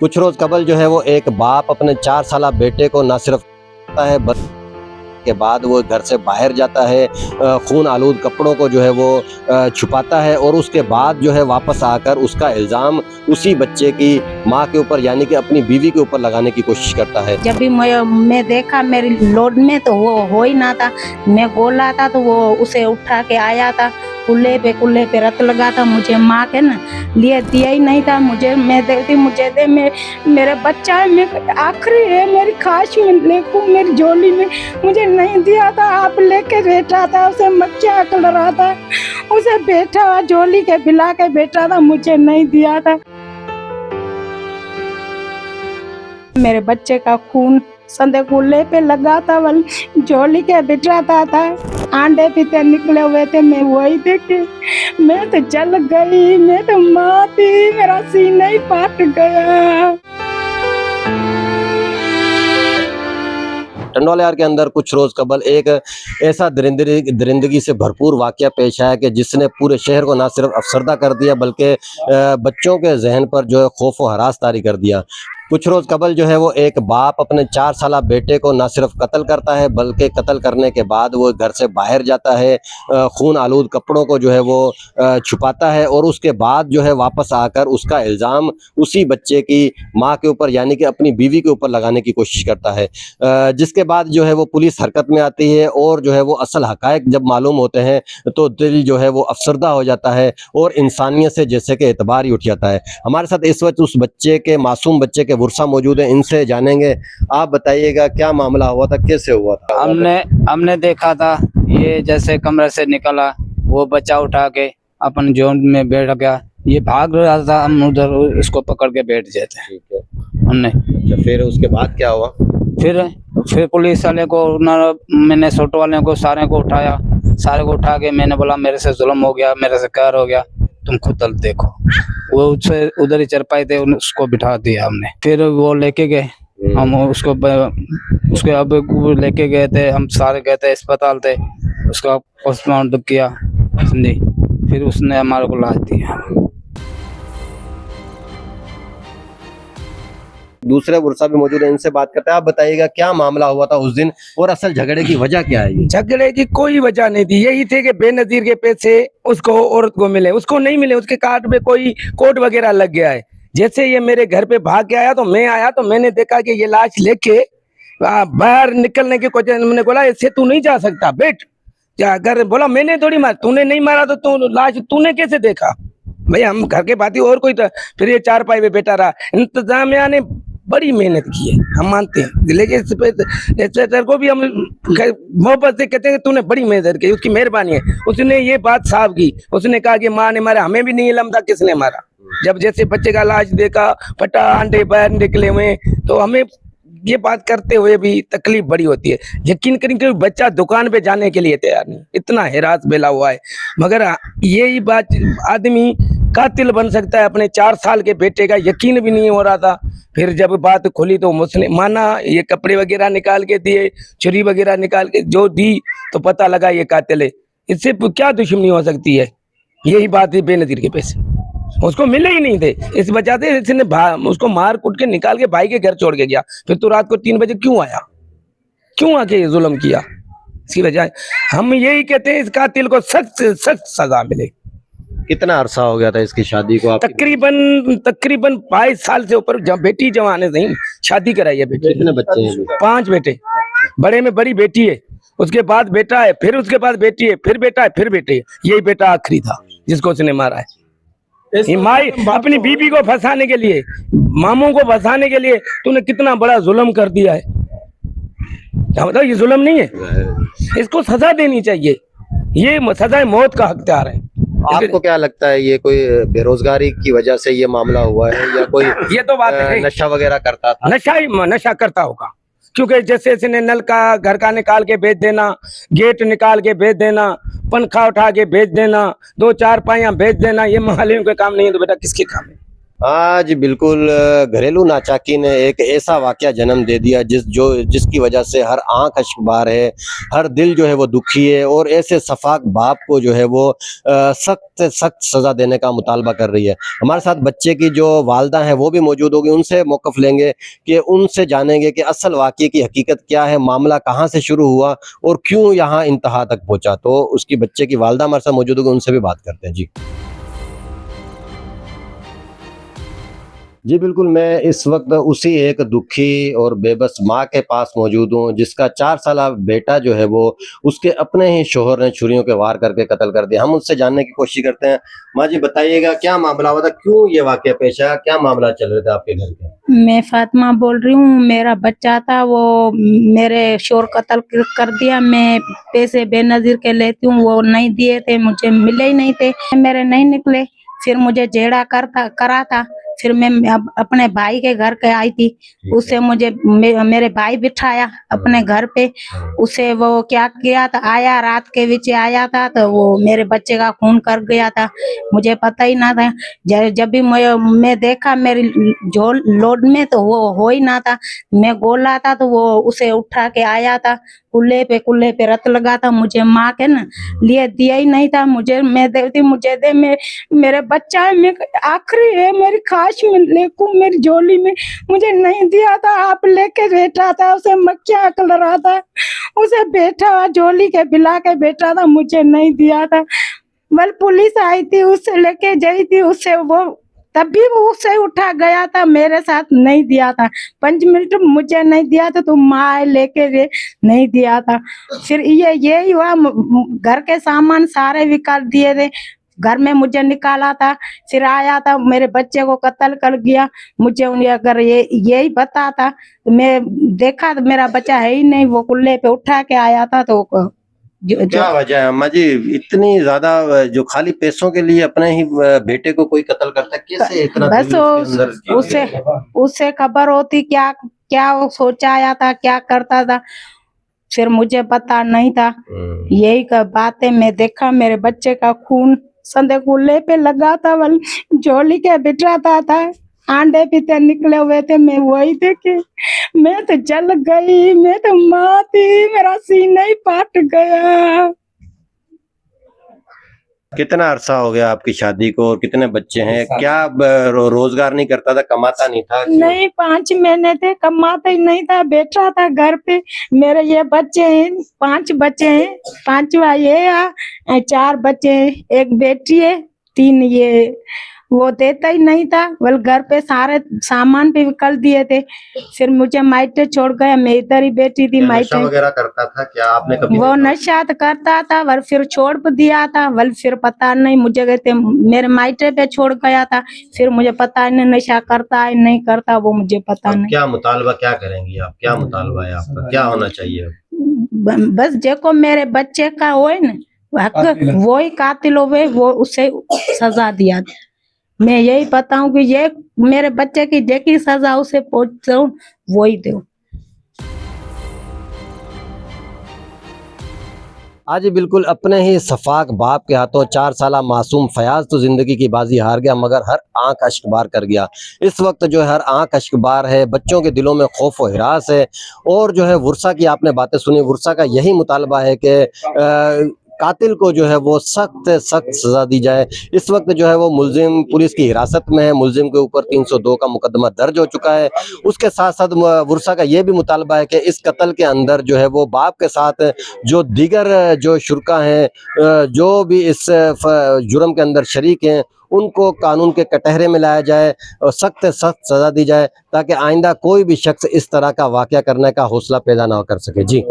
कुछ रोज कबल जो है वो एक बाप अपने 4 साला बेटे को ना सिर्फ करता है बल्कि के बाद वो घर से बाहर जाता है, खून आलूद कपड़ों को जो है वो छुपाता है और उसके बाद जो है वापस आकर उसका इल्ज़ाम उसी बच्चे की माँ के ऊपर यानी कि अपनी बीवी के ऊपर लगाने की कोशिश करता है। जब भी मैं देखा मेरी लोड में तो वो हो ही ना था। मैं बोला था तो वो उसे उठा के आया था, कुल्ले पे रत लगा था। मुझे माँ के ना लिए दिया ही नहीं था। मैं देखती मुझे दे, मेरा बच्चा है, मैं आखिरी है मेरी ख्वाहिश में लेकू मेरी झोली में। मुझे नहीं दिया था, आप लेके बैठा था, उसे मक्खियाँ कर रहा था, उसे बैठा हुआ झोली के बिला के बैठा था, मुझे नहीं दिया था। मेरे बच्चे का खून संदे कुल्ले पे लगा था, झोली के बिठराता था, आंडे पीते निकले हुए थे। मैं वही देखी, मैं तो जल गई, मैं तो माँ थी, मेरा सीना ही फाट गया। टंडौलियार के अंदर कुछ रोज कबल एक ऐसा दरिंदगी से भरपूर वाकया पेश आया कि जिसने पूरे शहर को ना सिर्फ अफसरदा कर दिया बल्कि बच्चों के जहन पर जो है खौफ व हरास तारी कर दिया। कुछ रोज कबल जो है वो एक बाप अपने 4 साला बेटे को ना सिर्फ कत्ल करता है बल्कि कत्ल करने के बाद वो घर से बाहर जाता है, खून आलूद कपड़ों को जो है वो छुपाता है और उसके बाद जो है वापस आकर उसका इल्ज़ाम उसी बच्चे की माँ के ऊपर यानी कि अपनी बीवी के ऊपर लगाने की कोशिश करता है। जिसके बाद जो है वो पुलिस हरकत में आती है और जो है वो असल हकायक जब मालूम होते हैं तो दिल जो है वो अफसरदा हो जाता है और इंसानियत से जैसे कि एतबार ही उठ जाता है। हमारे साथ इस वक्त उस बच्चे के मासूम बच्चे के वर्षा मौजूद है, इनसे जानेंगे। आप बताइएगा क्या मामला हुआ था, कैसे हुआ था? हमने देखा था, ये जैसे कमरे से निकला, वो बच्चा उठा के अपन जोन में बैठ गया, ये भाग रहा था, हम उधर उसको पकड़ के बैठ जाते। ठीक है। हमने अच्छा, फिर उसके बाद क्या हुआ? फिर पुलिस वाले को मैंने सोटो वाले को सारे को उठा के मैंने बोला मेरे से जुल्म हो गया, मेरे से कहर हो गया, तुम खुद देखो। वो उससे उधर ही चरपाई थे, उसको बिठा दिया हमने। फिर वो लेके गए, हम उसको अब वो लेके गए थे, हम सारे गए थे अस्पताल थे, उसका पोस्टमार्टम किया नहीं, फिर उसने हमारे को लाश दिया। दूसरे वर्षा भी मौजूद है, इनसे बात करते हैं। आप बताइएगा क्या मामला हुआ था उस दिन और असल झगड़े की वजह क्या है? ये झगड़े की कोई वजह नहीं थी, यही थे कि बेनजीर के पैसे उसको औरत को मिले, उसको नहीं मिले, उसके कार्ड में कोई कोड वगैरह लग गया है। जैसे ये मेरे घर पे भाग के आया तो मैं आया तो मैंने देखा कि ये लाश लेके बाहर निकलने की कोशिश, मैंने बोला इससे तू नहीं जा सकता, बैठ जा। अगर बोला मैंने थोड़ी मारा, तूने नहीं मारा तो तू लाश तूने कैसे देखा? भाई हम घर के बाती और कोई था। फिर ये चारपाई पे बैठा रहा। इंतजामिया ने बड़ी मेहनत की है, हम मानते हैं, लेकिन इंस्पेक्टर को भी हम मोहब्बत से कहते हैं कि तूने बड़ी मेहनत की, उसकी मेहरबानी है। उसने ये बात साफ की, उसने कहा कि माँ ने मारा, हमें भी नहीं इल्म था किसने मारा। जब जैसे बच्चे का लाश देखा, फटा अंडे बाहर निकले हुए, तो हमें ये बात करते हुए भी तकलीफ बड़ी होती है। यकीन करें कि बच्चा दुकान पे जाने के लिए तैयार नहीं, इतना हिरास बेला हुआ है। मगर यही बात, आदमी कातिल बन सकता है अपने 4 साल के बेटे का, यकीन भी नहीं हो रहा था। फिर जब बात खुली तो मुझने माना, ये कपड़े वगैरह निकाल के दिए, छुरी वगैरह निकाल के जो दी तो पता लगा ये कातिल है। इससे क्या दुश्मनी हो सकती है? यही बात है, बेनजीर के पैसे उसको मिले ही नहीं थे, इस वजह से इसने उसको मार कूट के निकाल के भाई के घर छोड़ के गया। फिर तो रात को 3 बजे क्यों आया, क्यों आके ये जुल्म किया? इसकी वजह हम यही कहते हैं इस कातिल को सख्त से सख्त सजा मिले। कितना अरसा हो गया था इसकी शादी को? तकरीबन 22 साल से ऊपर। जब बेटी जवान है, शादी कराई है बेटी। कितने बच्चे हैं? 5 बेटे, बड़े में बड़ी बेटी है, उसके बाद बेटा है, फिर उसके बाद बेटी है, फिर बेटा है, फिर बेटे है। यही बेटा आखिरी था जिसको उसने मारा है। ये माई अपनी बीबी को फंसाने के लिए, मामू को फंसाने के लिए तूने कितना बड़ा जुल्म कर दिया है। क्या बताओ, ये जुल्म नहीं है? इसको सजा देनी चाहिए, ये सजा मौत का हकदार है। आपको क्या लगता है ये कोई बेरोजगारी की वजह से ये मामला हुआ है या कोई ये तो बात है, नशा वगैरह करता था? नशा करता होगा, क्योंकि जैसे इसने नल का घर का निकाल के बेच देना, गेट निकाल के बेच देना, पंखा उठा के बेच देना, 2 4 पाइयां बेच देना, ये मालियों के काम नहीं है तो बेटा किसके काम है? आज बिल्कुल घरेलू नाचाकी ने एक ऐसा वाकया जन्म दे दिया जिसकी वजह से हर आंख अश्कबार है, हर दिल जो है वो दुखी है और ऐसे सफाक बाप को जो है वो सख्त सख्त सजा देने का मुतालबा कर रही है। हमारे साथ बच्चे की जो वालदा हैं वो भी मौजूद होगी, उनसे मौक़िफ़ लेंगे कि उनसे जानेंगे कि असल वाकये की हकीकत क्या है, मामला कहाँ से शुरू हुआ और क्यों यहाँ इंतहा तक पहुँचा। तो उसकी बच्चे की वालदा हमारे साथ मौजूद होगी, उनसे भी बात करते हैं। जी बिल्कुल, मैं इस वक्त उसी एक दुखी और बेबस माँ के पास मौजूद हूँ जिसका 4 साला बेटा जो है वो उसके अपने ही शौहर ने छुरियों के वार करके कत्ल कर दिया। हम उससे जानने की कोशिश करते हैं। माँ जी बताइएगा क्या मामला हुआ था, क्यों ये वाकया पेश आया, क्या मामला चल रहे थे आपके घर के? मैं फातिमा बोल रही हूँ। मेरा बच्चा था, वो मेरे शोर कत्ल कर दिया। मैं पैसे बेनजीर के लेती हूँ, वो नहीं दिए थे, मुझे मिले ही नहीं थे, मेरे नहीं निकले। फिर मुझे जेड़ा करा था। फिर मैं अपने भाई के घर के आई थी, उसे मुझे मेरे भाई बिठाया अपने घर पे। उसे वो क्या किया था, आया रात के बीच आया था तो वो मेरे बच्चे का खून कर गया था, मुझे पता ही ना था। जब भी मैं देखा मेरी झोल लोड में तो वो हो ही ना था। मैं गोला था तो वो उसे उठा के आया था, कुल्ले पे रत लगा था। मुझे माँ के ना लिए दिया ही नहीं था। मैं देती मुझे दे, मेरे बच्चा है, मैं आखिरी है, मेरी खाश में लेकू मेरी झोली में, मुझे नहीं दिया था। आप लेके बैठा था, उसे मक्खियाँ अकल रहा था, उसे बैठा हुआ झोली के बिला के बैठा था, मुझे नहीं दिया था। बल पुलिस आई थी, उससे लेके गई थी, उससे वो तब भी वो उसे उठा गया था, मेरे साथ नहीं दिया था। 5 मिनट मुझे नहीं दिया था, तो माँ लेके गए, नहीं दिया था। फिर ये हुआ, घर के सामान सारे निकाल दिए थे, घर में मुझे निकाला था। फिर आया था, मेरे बच्चे को कत्ल कर गया। मुझे उन्हें अगर यही पता था तो मैं देखा तो मेरा बच्चा है ही नहीं, वो कुल्ले पे उठा के आया था। तो क्या वजह है अम्मा जी, इतनी ज्यादा जो खाली पैसों के लिए अपने ही बेटे को कोई कत्ल करता है, कैसे इतना बस दिल उसके अंदर उससे खबर होती क्या क्या वो सोचा आया था, क्या करता था, फिर मुझे पता नहीं था। यही का बात है, मैं देखा मेरे बच्चे का खून संदे कुल्ले पे लगा था, बल झोली के बिठराता था, आंडे पीते निकले हुए थे। मैं वही देखे, मैं तो जल गई, मैं तो माँ थी, मेरा सीना ही फाट गया। कितना अरसा हो गया आपकी शादी को और कितने बच्चे हैं? क्या रोजगार नहीं करता था, कमाता नहीं था? नहीं, 5 महीने थे, कमाता ही नहीं था, बैठा था घर पे। मेरे ये बच्चे हैं, 5 बच्चे हैं, 5वां ये है, 4 बच्चे हैं, एक बेटी है, 3 ये। वो देता ही नहीं था, बल घर पे सारे सामान भी कर दिए थे। फिर मुझे मायके छोड़ गया, मैं इधर ही बैठी थी नशा मायके। वगैरह करता था क्या आपने कभी? वो नशा तो करता था, बल फिर छोड़ भी दिया था। बल फिर पता नहीं, मुझे कहते मेरे मायके पे छोड़ गया था, फिर मुझे पता नहीं नशा करता है नहीं करता, वो मुझे पता नहीं। क्या मुतालबा क्या करेंगी आप, क्या मुतालबा है आपका, क्या होना चाहिए? बस देखो मेरे बच्चे का होए ना हक, वो ही कातिल होवे, वो उसे सजा दिया। मैं यही बताऊं कि ये मेरे बच्चे की जेकी सजा उसे पहुंचाऊं, वो ही दो। आज बिल्कुल अपने ही सफाक बाप के हाथों 4 साला मासूम फयाज तो जिंदगी की बाजी हार गया, मगर हर आंख अश्कबार कर गया। इस वक्त जो है हर आंख अश्कबार है, बच्चों के दिलों में खौफ व हिरास है। और जो है वुरसा की आपने बातें सुनी, वुरसा का यही मुतालबा है कि कातिल को जो है वो सख्त सख्त सजा दी जाए। इस वक्त जो है वो मुलजिम पुलिस की हिरासत में है, मुलजिम के ऊपर 302 का मुकदमा दर्ज हो चुका है। उसके साथ साथ वुरसा का ये भी मुतालबा है कि इस कत्ल के अंदर जो है वो बाप के साथ जो दीगर जो शुरका हैं, जो भी इस जुर्म के अंदर शरीक हैं, उनको कानून के कटहरे में लाया जाए और सख्त सख्त सजा दी जाए, ताकि आइंदा कोई भी शख्स इस तरह का वाकया करने का हौसला पैदा ना कर सके। जी।